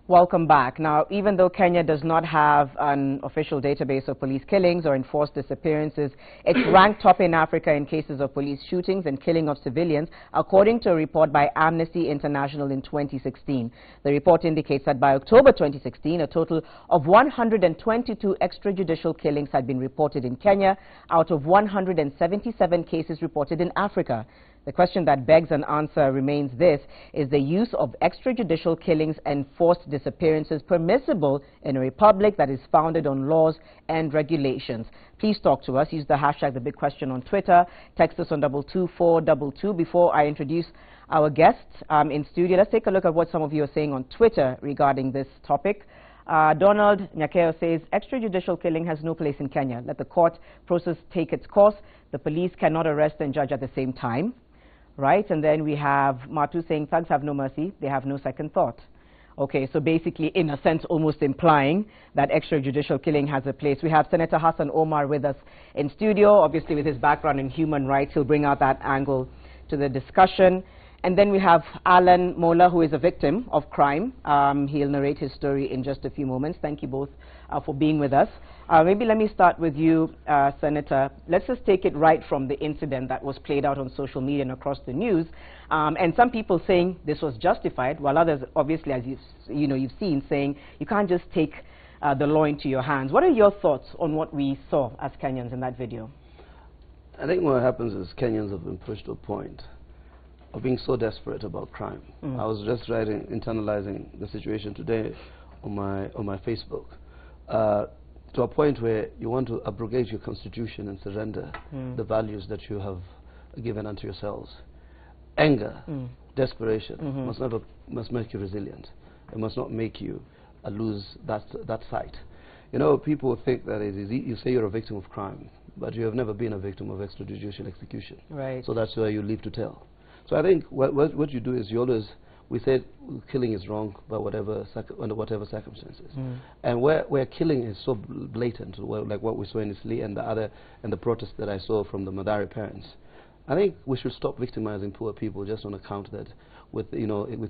Welcome back. Now, even though Kenya does not have an official database of police killings or enforced disappearances, it's ranked top in Africa in cases of police shootings and killing of civilians, according to a report by Amnesty International in 2016. The report indicates that by October 2016, a total of 122 extrajudicial killings had been reported in Kenya, out of 177 cases reported in Africa. The question that begs an answer remains this: is the use of extrajudicial killings and forced disappearances permissible in a republic that is founded on laws and regulations? Please talk to us. Use the hashtag #TheBigQuestion on Twitter. Text us on 22422. Before I introduce our guests in studio, let's take a look at what some of you are saying on Twitter regarding this topic. Donald Nyakeo says, extrajudicial killing has no place in Kenya. Let the court process take its course. The police cannot arrest and judge at the same time. Right, and then we have Matu saying thugs have no mercy, they have no second thought. Okay, so basically, in a sense, almost implying that extrajudicial killing has a place. We have Senator Hassan Omar with us in studio. Obviously, with his background in human rights, he'll bring out that angle to the discussion. And then we have Alan Mola, who is a victim of crime. He'll narrate his story in just a few moments. Thank you both for being with us. Maybe let me start with you, Senator. Let's just take it right from the incident that was played out on social media and across the news. And some people saying this was justified, while others, obviously, as you've seen, saying you can't just take the law into your hands. What are your thoughts on what we saw as Kenyans in that video? I think what happens is Kenyans have been pushed to a point of being so desperate about crime. I was just internalizing the situation today on my Facebook, to a point where you want to abrogate your constitution and surrender the values that you have given unto yourselves. Anger, desperation must make you resilient. It must not make you lose that sight. You know, people think that it is you say you're a victim of crime, but you have never been a victim of extrajudicial execution. Right. So that's where you live to tell. So I think what you do is we said killing is wrong by under whatever circumstances. And where killing is so blatant, like what we saw in Isli and the protest that I saw from the Madari parents, I think we should stop victimizing poor people just on account that we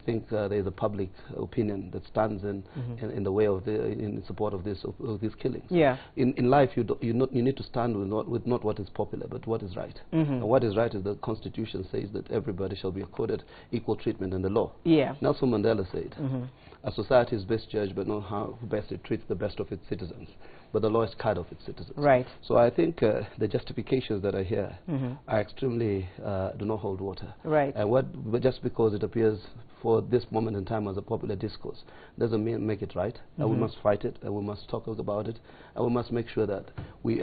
think there is a public opinion that stands in the way of in support of these killings. Yeah. In life, you need to stand with not what is popular, but what is right. And what is right is the Constitution says that everybody shall be accorded equal treatment in the law. Yeah. Nelson Mandela said, a society is best judged, but not how best it treats the best of its citizens, but the law is kind of its citizens. Right. So I think the justifications that are here are extremely do not hold water. Right. And but just because it appears for this moment in time as a popular discourse doesn't make it right. And we must fight it, and we must talk about it, and we must make sure that we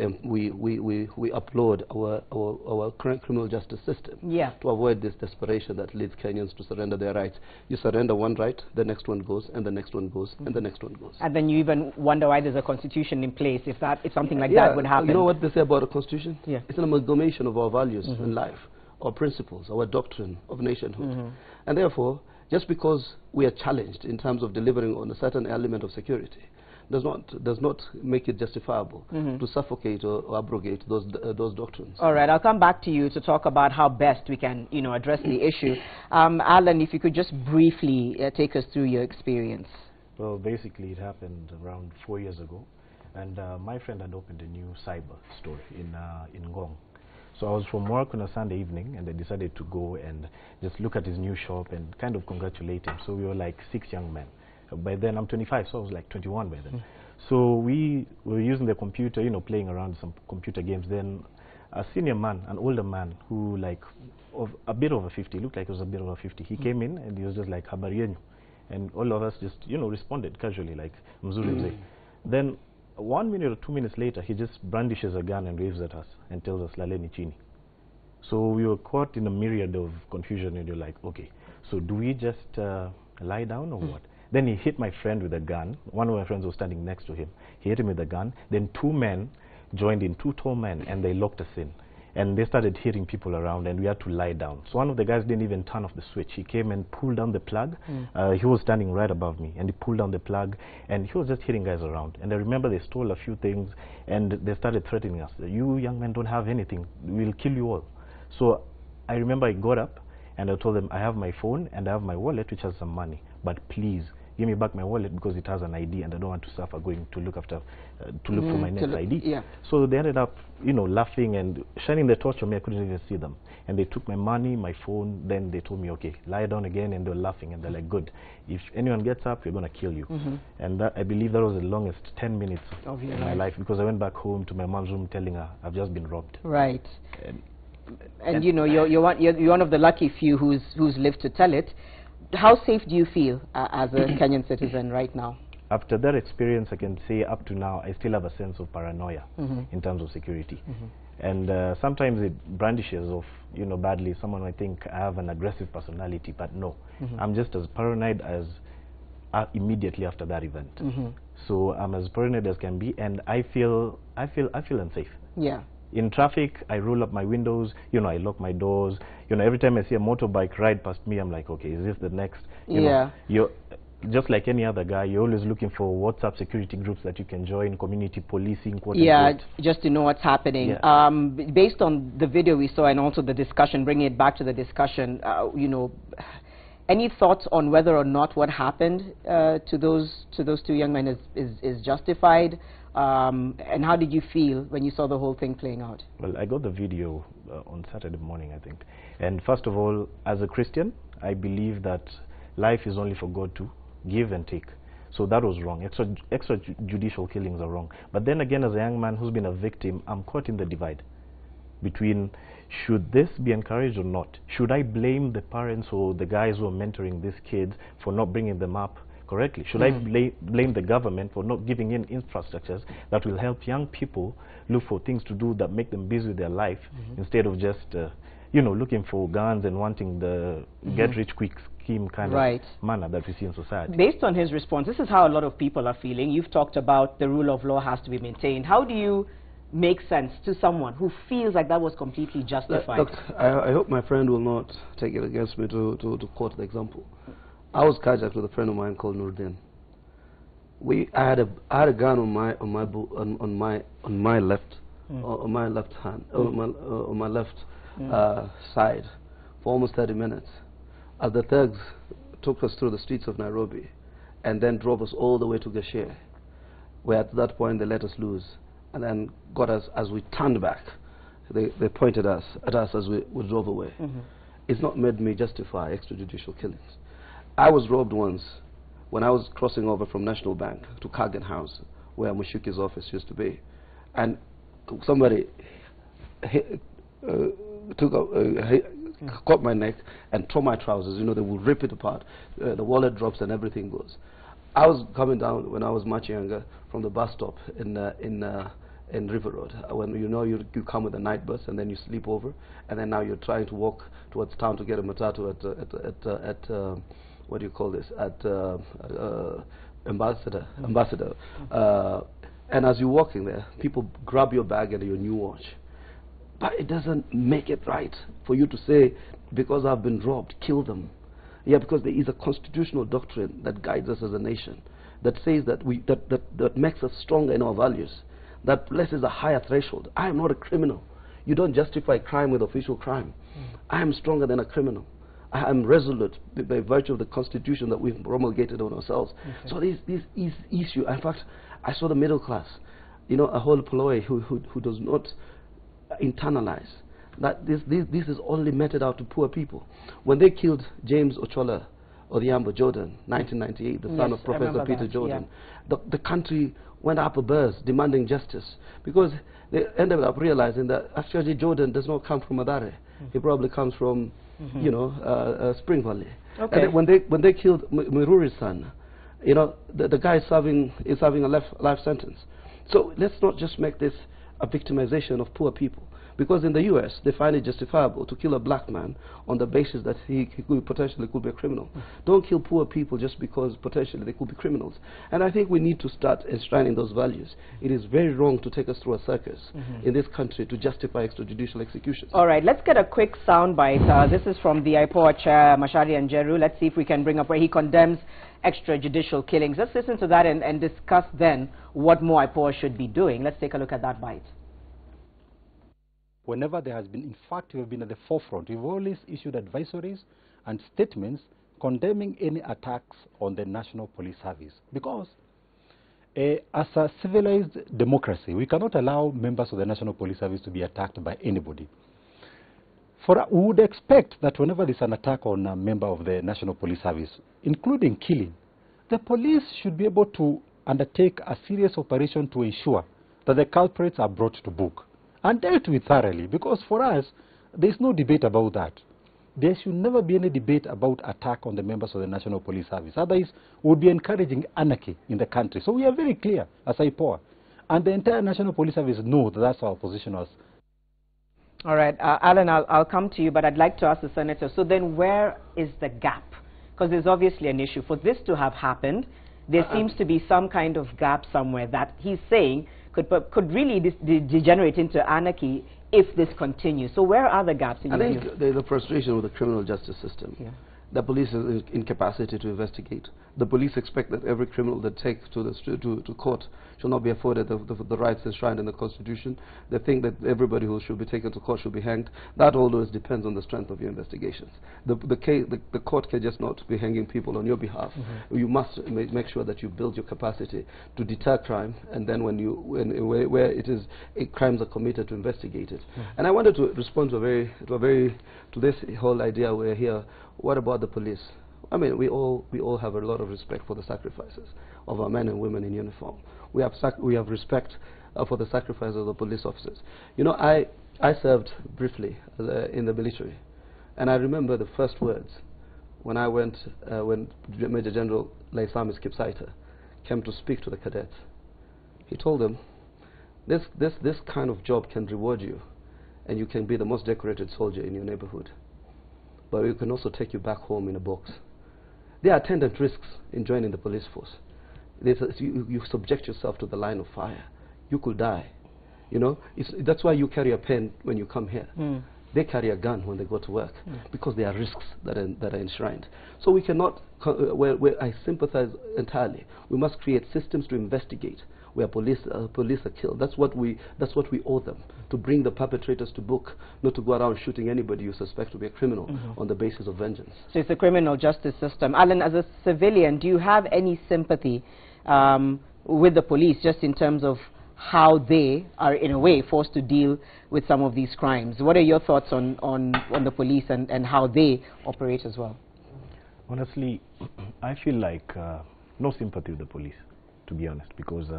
upload our current criminal justice system to avoid this desperation that leads Kenyans to surrender their rights. You surrender one right, the next one goes, and the next one goes, and the next one goes. And then you even wonder why there's a constitution in place if something like that would happen. You know what they say about a constitution? Yeah. It's an amalgamation of our values in life, our principles, our doctrine of nationhood. And therefore, just because we are challenged in terms of delivering on a certain element of security does not make it justifiable to suffocate or abrogate those doctrines. All right, I'll come back to you to talk about how best we can address the issue. Alan, if you could just briefly take us through your experience. Well, basically it happened around 4 years ago, and my friend had opened a new cyber store in Ngong. So I was from work on a Sunday evening, and I decided to go and just look at his new shop and kind of congratulate him. So we were like 6 young men. By then I'm 25, so I was like 21 by then. So we were using the computer, playing around some computer games. Then a senior man, an older man who a bit over 50, looked like he was a bit over 50, he came in and he was just like, habari yenyu. And all of us just, responded casually like, mzuri mzee. Then 1 minute or 2 minutes later, he just brandishes a gun and waves at us and tells us, laleni chini. So we were caught in a myriad of confusion, and you're like, okay, so do we just lie down or what? Then he hit my friend with a gun. One of my friends was standing next to him. He hit him with a gun. Then 2 men joined in, 2 tall men, and they locked us in. And they started hitting people around, and we had to lie down. So one of the guys didn't even turn off the switch. He came and pulled down the plug. He was standing right above me, and he pulled down the plug, and he was just hitting guys around. And I remember they stole a few things, and they started threatening us. You young men don't have anything. We'll kill you all. So I remember I got up, and I told them, I have my phone, and I have my wallet, which has some money. But please, give me back my wallet because it has an ID and I don't want to suffer going to look after, to look for my next ID. Yeah. So they ended up, you know, laughing and shining the torch on me. I couldn't even see them. And they took my money, my phone, then they told me, okay, lie down again, and they were laughing, and they're like, good. If anyone gets up, we're going to kill you. And that, I believe that was the longest 10 minutes of my life, because I went back home to my mom's room telling her, I've just been robbed. Right. And you know, you're one of the lucky few who's lived to tell it. How safe do you feel as a Kenyan citizen right now? After that experience, I can say up to now, I still have a sense of paranoia in terms of security. And sometimes it brandishes off, you know, badly. Someone might think I have an aggressive personality, but no. I'm just as paranoid as immediately after that event. So I'm as paranoid as can be, and I feel unsafe. Yeah. In traffic, I roll up my windows, you know, I lock my doors. You know, every time I see a motorbike ride past me, I'm like, okay, is this the next? You know, you're just like any other guy, you're always looking for WhatsApp security groups that you can join, community policing, quote unquote. Just to know what's happening. Based on the video we saw and also the discussion, bringing it back to the discussion, you know, any thoughts on whether or not what happened to those two young men is justified? And how did you feel when you saw the whole thing playing out? Well, I got the video on Saturday morning, I think. And first of all, as a Christian, I believe that life is only for God to give and take. So that was wrong. Extrajudicial killings are wrong. But then again, as a young man who's been a victim, I'm caught in the divide between should this be encouraged or not? Should I blame the parents or the guys who are mentoring these kids for not bringing them up correctly? Should I blame the government for not giving in infrastructures that will help young people look for things to do that make them busy with their life instead of just, you know, looking for guns and wanting the get-rich-quick scheme kind of manner that we see in society? Based on his response, this is how a lot of people are feeling. You've talked about the rule of law has to be maintained. How do you make sense to someone who feels like that was completely justified? Look, I hope my friend will not take it against me to quote the example. I was carjacked with a friend of mine called Nurdin. I had a gun on my left hand, on my left side for almost 30 minutes. As the thugs took us through the streets of Nairobi and then drove us all the way to Gashia, where at that point they let us loose and then got us as we turned back. They pointed at us as we drove away. It's not made me justify extrajudicial killings. I was robbed once when I was crossing over from National Bank to Kagan House, where Mushuki's office used to be, and somebody caught my neck and tore my trousers. You know, they would rip it apart. The wallet drops and everything goes. I was coming down when I was much younger from the bus stop in River Road. When you know you come with a night bus and then you sleep over, and then now you're trying to walk towards town to get a matatu at what do you call this, at Ambassador. And as you're walking there, people grab your bag and your new watch. But it doesn't make it right for you to say, because I've been robbed, kill them. Yeah, because there is a constitutional doctrine that guides us as a nation, that says that that makes us stronger in our values, that places a higher threshold. I am not a criminal. You don't justify crime with official crime. I am stronger than a criminal. I am resolute by virtue of the constitution that we've promulgated on ourselves. So this is issue. In fact, I saw the middle class, you know, a whole ploy who does not internalize that this is only meted out to poor people. When they killed James Ochola Odhiambo Jordan, 1998, the son of Professor Peter Jordan, the country went up a burst demanding justice, because they ended up realizing that actually Jordan does not come from Madare. He probably comes from, you know, Spring Valley. And then when they killed Miruri's son, you know, the guy is serving a life sentence. So let's not just make this a victimization of poor people. Because in the U.S., they find it justifiable to kill a black man on the basis that he potentially could be a criminal. Don't kill poor people just because potentially they could be criminals. And I think we need to start enshrining those values. It is very wrong to take us through a circus in this country to justify extrajudicial executions. All right, let's get a quick soundbite. This is from the IPOA chair, Mashari Njeru. Let's see if we can bring up where he condemns extrajudicial killings. Let's listen to that and discuss then what more IPOA should be doing. Let's take a look at that bite. Whenever there has been, in fact, we have been at the forefront. We've always issued advisories and statements condemning any attacks on the National Police Service, because as a civilized democracy, we cannot allow members of the National Police Service to be attacked by anybody. We would expect that whenever there's an attack on a member of the National Police Service, including killing, the police should be able to undertake a serious operation to ensure that the culprits are brought to book and dealt with thoroughly, because for us, there's no debate about that. There should never be any debate about attack on the members of the National Police Service. Otherwise, we would be encouraging anarchy in the country. So we are very clear as IPOA. And the entire National Police Service knows that that's our position. All right, Alan, I'll come to you, but I'd like to ask the Senator, so then where is the gap? Because there's obviously an issue. For this to have happened, there seems to be some kind of gap somewhere that he's saying could really degenerate into anarchy if this continues. So where are the gaps in your view? I think there's a frustration with the criminal justice system. Yeah. The police is incapacity to investigate. The police expect that every criminal that takes to court shall not be afforded the rights enshrined in the Constitution. They think that everybody who should be taken to court should be hanged. That always depends on the strength of your investigations. The court can just not be hanging people on your behalf. You must make sure that you build your capacity to deter crime, and then where it is crimes are committed, to investigate it. And I wanted to respond to this whole idea we're here. What about the police? I mean, we all have a lot of respect for the sacrifices of our men and women in uniform. We have respect for the sacrifices of the police officers. You know, I served briefly in the military, and I remember the first words when I went when Major General Laisami Skipsaita came to speak to the cadets. He told them, this kind of job can reward you, and you can be the most decorated soldier in your neighborhood, but it can also take you back home in a box. There are attendant risks in joining the police force. You subject yourself to the line of fire. You could die. You know, that's why you carry a pen when you come here. They carry a gun when they go to work, because there are risks that are enshrined. So we cannot, where I sympathize entirely, we must create systems to investigate where police are killed. That's what we owe them, to bring the perpetrators to book, not to go around shooting anybody you suspect to be a criminal on the basis of vengeance. So it's a criminal justice system. Alan, as a civilian, do you have any sympathy with the police, just in terms of how they are, in a way, forced to deal with some of these crimes? What are your thoughts on the police and how they operate as well? Honestly, I feel like no sympathy with the police, to be honest, because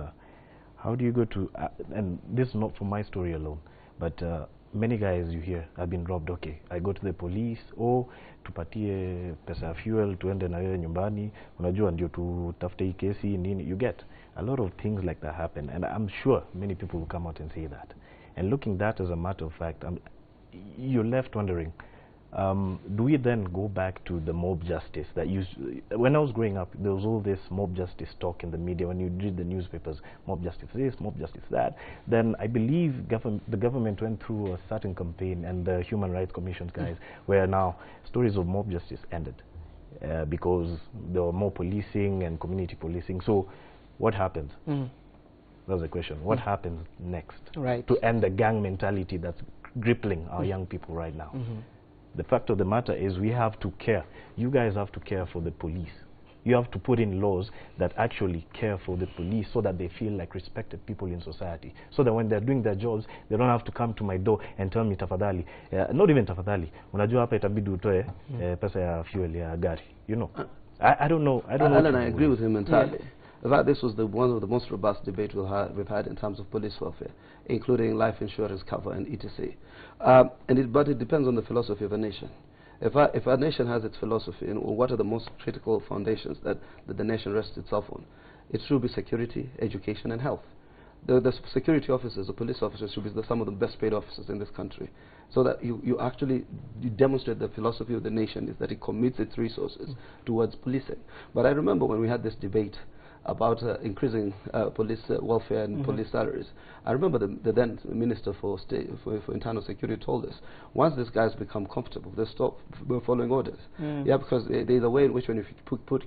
how do you go to, and this is not from my story alone, but many guys you hear have been robbed. Okay, I go to the police, tupatie pesa ya fuel, tuende na wewe nyumbani, unajua ndio tutafute hii kesi nini. You get a lot of things like that happen, and I'm sure many people will come out and say that. And looking that as a matter of fact, you're left wondering, do we then go back to the mob justice that when I was growing up, there was all this mob justice talk in the media. When you read the newspapers, mob justice this, mob justice that. Then I believe the government went through a certain campaign, and the Human Rights Commission guys, where now stories of mob justice ended because there were more policing and community policing. So what happens? That's the question. What happens next to end the gang mentality that's gripping our young people right now? The fact of the matter is, we have to care. You guys have to care for the police. You have to put in laws that actually care for the police, so that they feel like respected people in society. So that when they're doing their jobs, they don't have to come to my door and tell me tafadhali. Not even tafadhali. Unajua hapa itabidi utoe pesa ya fuel ya gari. You know. I don't know. Alan, I agree with him entirely. In fact, this was one of the most robust debates we've had in terms of police welfare, including life insurance cover and etc. But it depends on the philosophy of a nation. If a nation has its philosophy, and what are the most critical foundations that the nation rests itself on, it should be security, education, and health. The security officers, the police officers, should be some of the best paid officers in this country, so that you actually demonstrate the philosophy of the nation is that it commits its resources towards policing. But I remember when we had this debate, about increasing police welfare and police salaries. I remember the then Minister for Internal Security told us, once these guys become comfortable, they stop following orders. Yeah, because there's a way in which when you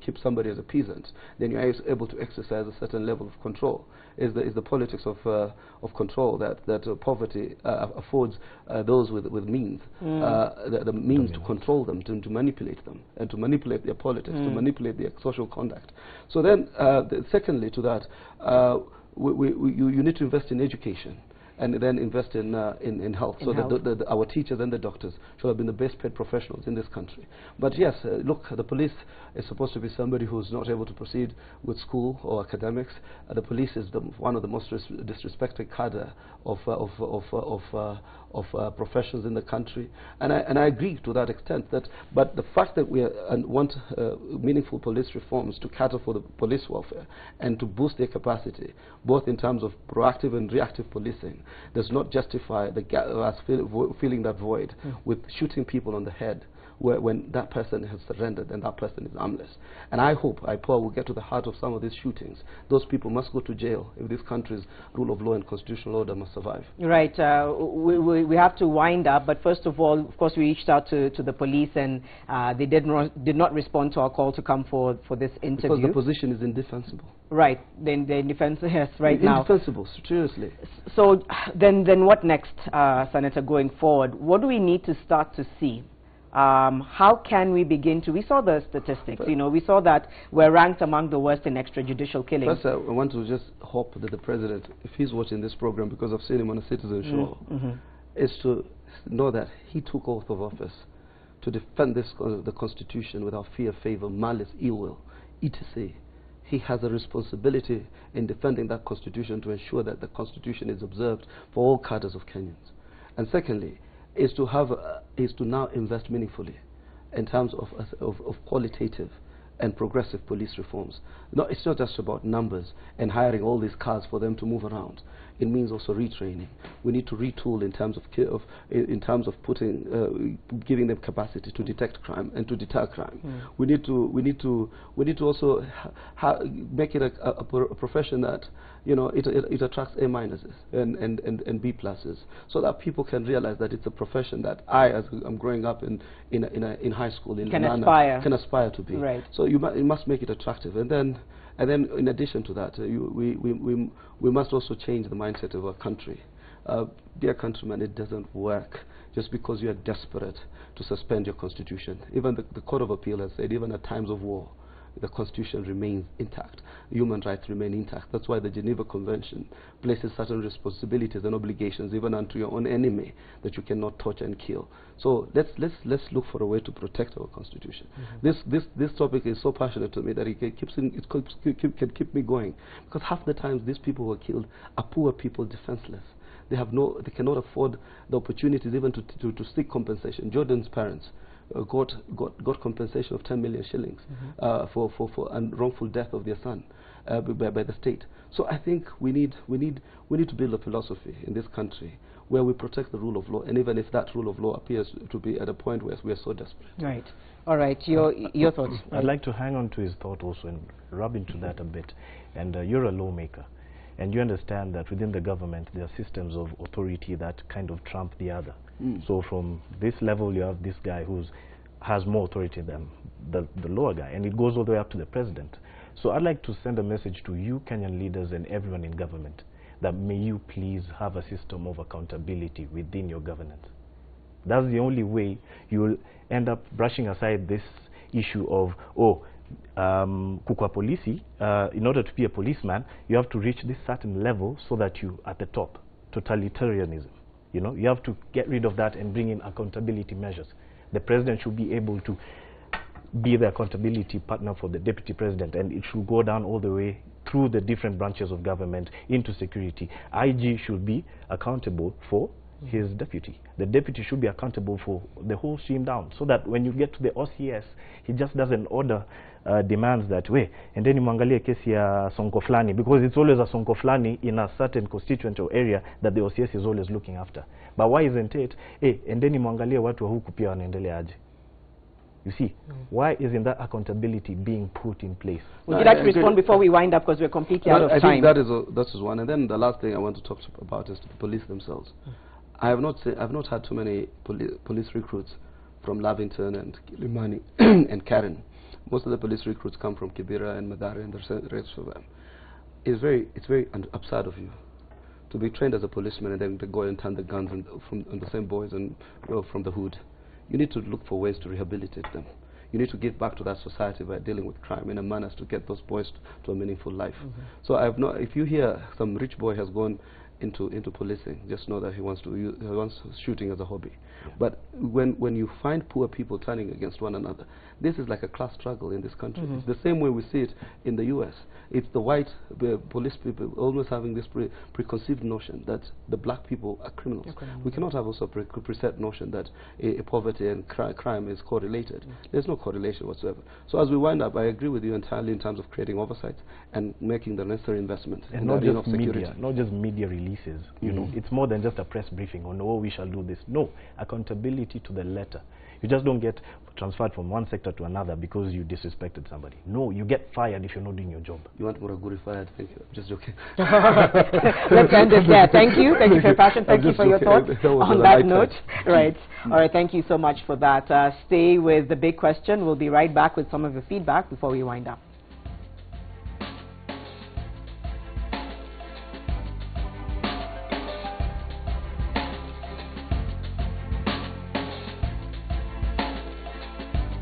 keep somebody as a peasant, then you're able to exercise a certain level of control. Is the politics of control that poverty affords those with means, the means to control them, to manipulate them, and to manipulate their politics, to manipulate their social conduct. So then, secondly to that, you need to invest in education, and then invest in health, so that our teachers and the doctors should have been the best paid professionals in this country. But yes, look, the police is supposed to be somebody who's not able to proceed with school or academics. The police is one of the most disrespected cadre of professions in the country, and I agree to that extent. But the fact that we want meaningful police reforms to cater for the police welfare and to boost their capacity, both in terms of proactive and reactive policing, does not justify us filling that void with shooting people on the head when that person has surrendered and that person is armless. And I hope IPOA will get to the heart of some of these shootings. Those people must go to jail if this country's rule of law and constitutional order must survive. Right. We have to wind up, but first of all, of course, we reached out to the police, and they did not respond to our call to come for this interview. Because the position is indefensible. Right. Then the defense, yes, right now. Indefensible, seriously. So then what next, Senator, going forward? What do we need to start to see? How can we begin to, we saw the statistics, you know, we saw that we're ranked among the worst in extrajudicial killings. First, I want to just hope that the President, if he's watching this program, because I've seen him on a Citizen show, is to know that he took oath of office to defend the Constitution without fear, favor, malice, ill will, etc. He has a responsibility in defending that Constitution to ensure that the Constitution is observed for all cadres of Kenyans. And secondly, is to now invest meaningfully in terms of qualitative and progressive police reforms. No, it's not just about numbers and hiring all these cars for them to move around. It means also retraining. We need to retool in terms of putting, giving them capacity to detect crime and to deter crime. We need to also make it a profession that, you know, it attracts A minuses and B pluses, so that people can realize that it's a profession that I, as I'm growing up in high school in can aspire to be. Right. So you must make it attractive, and then in addition to that, we must also change the mindset of our country. Dear countrymen, it doesn't work just because you are desperate to suspend your constitution. Even the Court of Appeal has said, even at times of war, the Constitution remains intact. Human rights remain intact. That's why the Geneva Convention places certain responsibilities and obligations even unto your own enemy, that you cannot torture and kill. So let's look for a way to protect our Constitution. This topic is so passionate to me that it can keep me going, because half the times these people who are killed are poor people, defenseless. They cannot afford the opportunities even to seek compensation. Jordan's parents got compensation of 10 million shillings for a wrongful death of their son by the state. So I think we need to build a philosophy in this country where we protect the rule of law, and even if that rule of law appears to be at a point where we are so desperate. Right. All right. Your thoughts. I'd like to hang on to his thought also and rub into that a bit. And you're a lawmaker, and you understand that within the government there are systems of authority that kind of trump the other. So from this level you have this guy who has more authority than the lower guy, and it goes all the way up to the president. So I'd like to send a message to you Kenyan leaders and everyone in government that may you please have a system of accountability within your governance. That's the only way you will end up brushing aside this issue of, kukwa polisi, in order to be a policeman, you have to reach this certain level so that you at the top. Totalitarianism. You know, you have to get rid of that and bring in accountability measures. The president should be able to be the accountability partner for the deputy president, and it should go down all the way through the different branches of government into security. IG should be accountable for his deputy. The deputy should be accountable for the whole stream down, so that when you get to the OCS, he just doesn't order demands that way, and then muangalie kesi ya sonko flani, because it's always a sonko flani in a certain constituent or area that the OCS is always looking after. But why isn't it, and then muangalie watu wa huku pia wanaendelea aje? You see, why isn't that accountability being put in place? Would you like to respond before we wind up, because we're completely out of time? I think that is one. And then the last thing I want to talk about is the police themselves. I've not had too many police recruits from Lavington and Kilimani and Karen. Most of the police recruits come from Kibera and Madare and the rest of them. It's very absurd of you to be trained as a policeman and then to go and turn the guns on the same boys and from the hood. You need to look for ways to rehabilitate them. You need to give back to that society by dealing with crime in a manner to get those boys to a meaningful life. So if you hear some rich boy has gone into policing, just know that he wants shooting as a hobby. But when you find poor people turning against one another, this is like a class struggle in this country. It's the same way we see it in the US. It's the white police people always having this preconceived notion that the black people are criminals. We cannot have also a preset notion that poverty and crime is correlated. There's no correlation whatsoever. So as we wind up, I agree with you entirely in terms of creating oversight and making the necessary investment in the arena of security. Not just media releases. You know, it's more than just a press briefing on, oh, we shall do this. No, accountability to the letter. You just don't get transferred from one sector to another because you disrespected somebody. No, you get fired if you're not doing your job. You want Muraguri fired? Thank you. Just joking. Let's end it there. Thank you. Thank you for your passion. Thank you for your thoughts on that note. Right. All right. Thank you so much for that. Stay with the big question. We'll be right back with some of your feedback before we wind up.